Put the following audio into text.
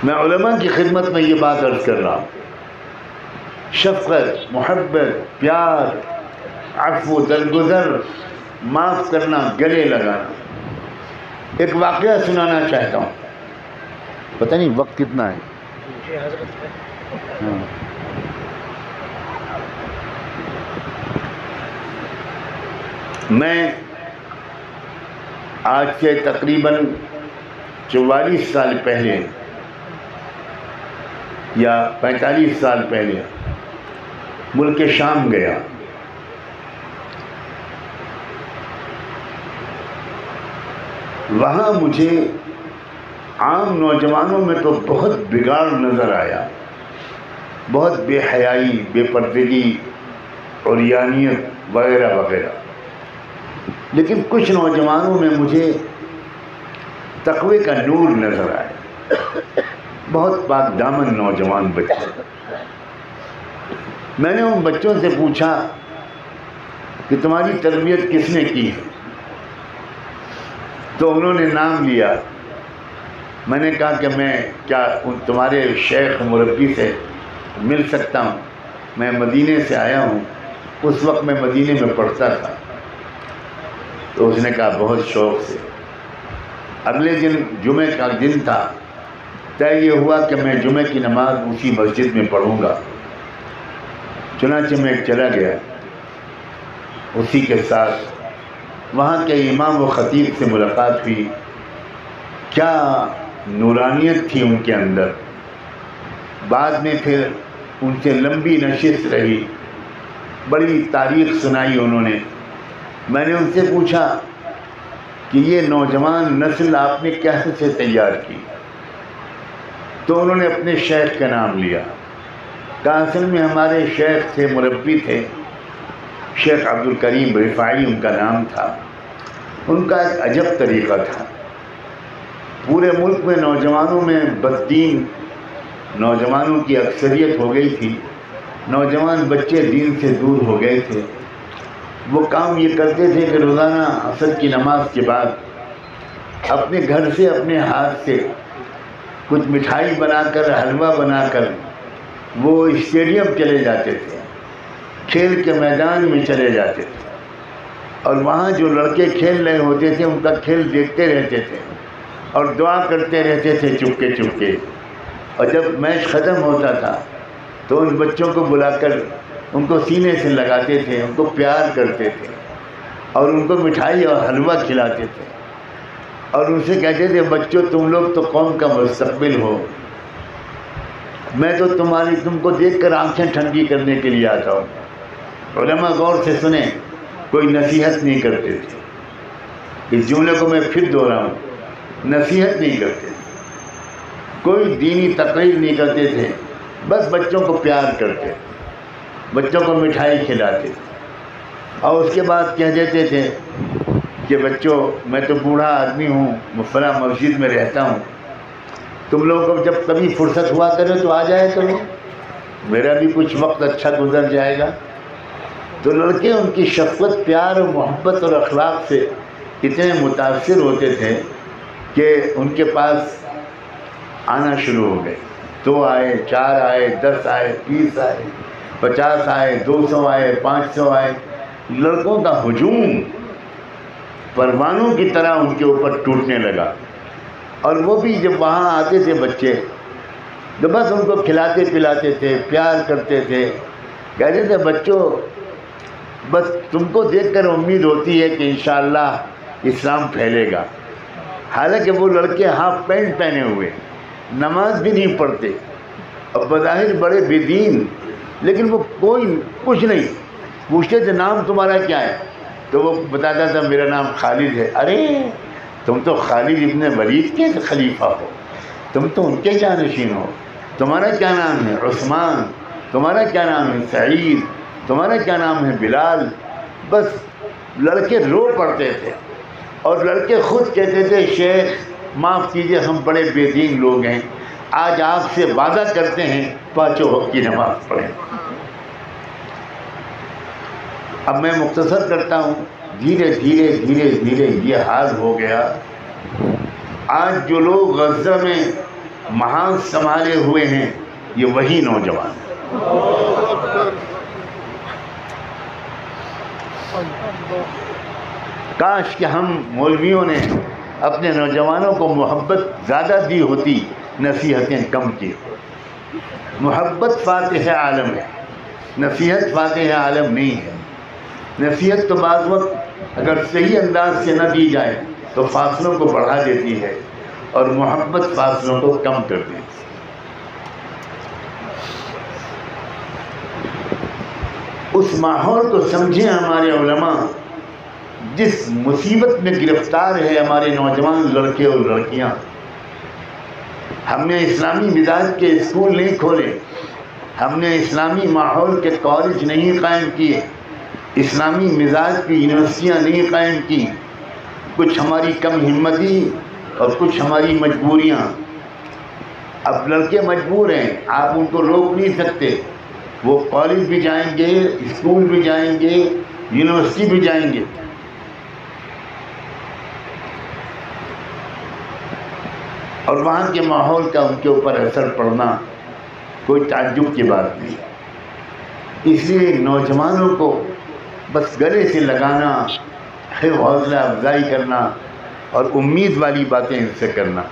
میں علماء کی خدمت میں یہ بات عرض کر رہا ہوں، شفقت، محبت، پیار، عفو، درگزر، معاف کرنا، گلے لگانا۔ ایک واقعہ سنانا چاہتا ہوں، پتہ نہیں وقت کتنا ہے۔ ہاں، میں آج سے تقریباً 44 سال پہلے یا 45 سال پہلے ملک شام گیا۔ وہاں مجھے عام نوجوانوں میں تو بہت بگاڑ نظر آیا، بہت بے حیائی، بے پردگی، عریانیت وغیرہ وغیرہ، لیکن کچھ نوجوانوں میں مجھے تقوی کا نور نظر آیا، بہت پاک دامن نوجوان بچے۔ میں نے ان بچوں سے پوچھا کہ تمہاری تربیت کس نے کی ہے؟ تو انہوں نے نام لیا۔ میں نے کہا کہ میں کیا تمہارے شیخ مربی سے مل سکتا ہوں؟ میں مدینے سے آیا ہوں، اس وقت میں مدینے میں پڑھتا تھا۔ تو اس نے کہا بہت شوق سے۔ اگلے دن جمعہ کا دن تھا، طے یہ ہوا کہ میں جمعہ کی نماز اسی مسجد میں پڑھوں گا۔ چنانچہ میں چلا گیا، اسی کے ساتھ وہاں کے امام و خطیب سے ملاقات ہوئی۔ کیا نورانیت تھی ان کے اندر۔ بعد میں پھر ان سے لمبی نشست رہی، بڑی تاریخ سنائی انہوں نے۔ میں نے ان سے پوچھا کہ یہ نوجوان نسل آپ نے کیسے تیار کی؟ تو انہوں نے اپنے شیخ کا نام لیا۔ کہا اصل میں ہمارے شیخ تھے، مربی تھے، شیخ عبدالکریم رفاعی ان کا نام تھا۔ ان کا ایک عجب طریقہ تھا، پورے ملک میں نوجوانوں میں بددین نوجوانوں کی اکثریت ہو گئی تھی، نوجوان بچے دین سے دور ہو گئے تھے۔ وہ کام یہ کرتے تھے کہ روزانہ عصر کی نماز کے بعد اپنے گھر سے اپنے ہاتھ سے کچھ مٹھائی بنا کر، حلوہ بنا کر وہ اسٹیڈیم چلے جاتے تھے، کھیل کے میدان میں چلے جاتے تھے، اور وہاں جو لڑکے کھیل رہے ہوتے تھے ان کا کھیل دیکھتے رہتے تھے اور دعا کرتے رہتے تھے چپکے چپکے۔ اور جب میچ ختم ہوتا تھا تو ان بچوں کو بلا کر ان کو سینے سے لگاتے تھے، ان کو پیار کرتے تھے اور ان کو مٹھائی اور حلوہ کھلاتے تھے، اور ان سے کہتے تھے بچوں تم لوگ تو قوم کا مستقبل ہو، میں تو تم کو دیکھ کر آنکھیں ٹھنڈی کرنے کے لیے آتا ہوں۔ علماء غور سے سنیں، کوئی نصیحت نہیں کرتے تھے، اس جملے کو میں پھر دوہراؤں، نصیحت نہیں کرتے تھے، کوئی دینی تقریر نہیں کرتے تھے، بس بچوں کو پیار کرتے تھے، بچوں کو مٹھائی کھلاتے تھے، اور اس کے بعد کہہ دیتے تھے کہ بچوں میں تو بوڑھا آدمی ہوں، فلاں مسجد میں رہتا ہوں، تم لوگوں کو جب کبھی فرصت ہوا کرے تو آ جائے کرو، میرا بھی کچھ وقت اچھا گزر جائے گا۔ تو لڑکے ان کی شفقت، پیار و محبت اور اخلاق سے اتنے متاثر ہوتے تھے کہ ان کے پاس آنا شروع ہو گئے۔ 2 آئے، 4 آئے، 10 آئے، 20 آئے، 50 آئے، 200 آئے، 500 آئے۔ لڑکوں کا ہجوم پروانوں کی طرح ان کے اوپر ٹوٹنے لگا، اور وہ بھی جب وہاں آتے تھے بچے تو بس ان کو کھلاتے پلاتے تھے، پیار کرتے تھے، کہتے تھے بچوں بس تم کو دیکھ کر امید ہوتی ہے کہ انشاءاللہ اسلام پھیلے گا۔ حالانکہ وہ لڑکے ہاف پینٹ پہنے ہوئے، نماز بھی نہیں پڑھتے اور بظاہر بڑے بے دین، لیکن وہ کوئی کچھ نہیں پوچھتے تھے نام تمہارا کیا ہے، تو وہ بتاتا تھا میرا نام خالد ہے۔ ارے تم تو خالد ابن ولید کے خلیفہ ہو، تم تو ان کے جانشین ہو، تمہارا کیا نام ہے؟ عثمان، تمہارا کیا نام ہے؟ سعید، تمہارا کیا نام ہے؟ بلال۔ بس لڑکے رو پڑتے تھے، اور لڑکے خود کہتے تھے شیخ معاف کیجئے ہم بڑے بے دین لوگ ہیں، آج آپ سے وعدہ کرتے ہیں 5 وقت کی نماز پڑھیں۔ اب میں مختصر کرتا ہوں، دھیرے دھیرے دھیرے دھیرے یہ حال ہو گیا۔ آج جو لوگ غزہ میں محاذ سنبھالے ہوئے ہیں، یہ وہی نوجوان ہیں۔ کاش کہ ہم مولویوں نے اپنے نوجوانوں کو محبت زیادہ دی ہوتی، نصیحتیں کم کی۔ محبت فاتح عالم ہے، نصیحت فاتح عالم نہیں ہے۔ نصیحت تو بعض وقت اگر صحیح انداز سے نہ دی جائے تو فاصلوں کو بڑھا دیتی ہے، اور محبت فاصلوں کو کم کر دیتی ہے۔ اس ماحول کو سمجھیں ہمارے علماء جس مصیبت میں گرفتار ہے ہمارے نوجوان لڑکے اور لڑکیاں۔ ہم نے اسلامی مزاج کے اسکول نہیں کھولے، ہم نے اسلامی ماحول کے کالج نہیں قائم کیے، اسلامی مزاج کی یونیورسٹیاں نہیں قائم کی۔ کچھ ہماری کم ہمتی اور کچھ ہماری مجبوریاں۔ اب لڑکے مجبور ہیں، آپ ان کو روک نہیں سکتے، وہ کالج بھی جائیں گے، اسکول بھی جائیں گے، یونیورسٹی بھی جائیں گے۔ اور وہاں کے ماحول کا ان کے اوپر اثر پڑنا کوئی تعجب کی بات نہیں۔ اس لیے نوجوانوں کو بس گلے سے لگانا، حوصلہ افزائی کرنا اور امید والی باتیں ان سے کرنا۔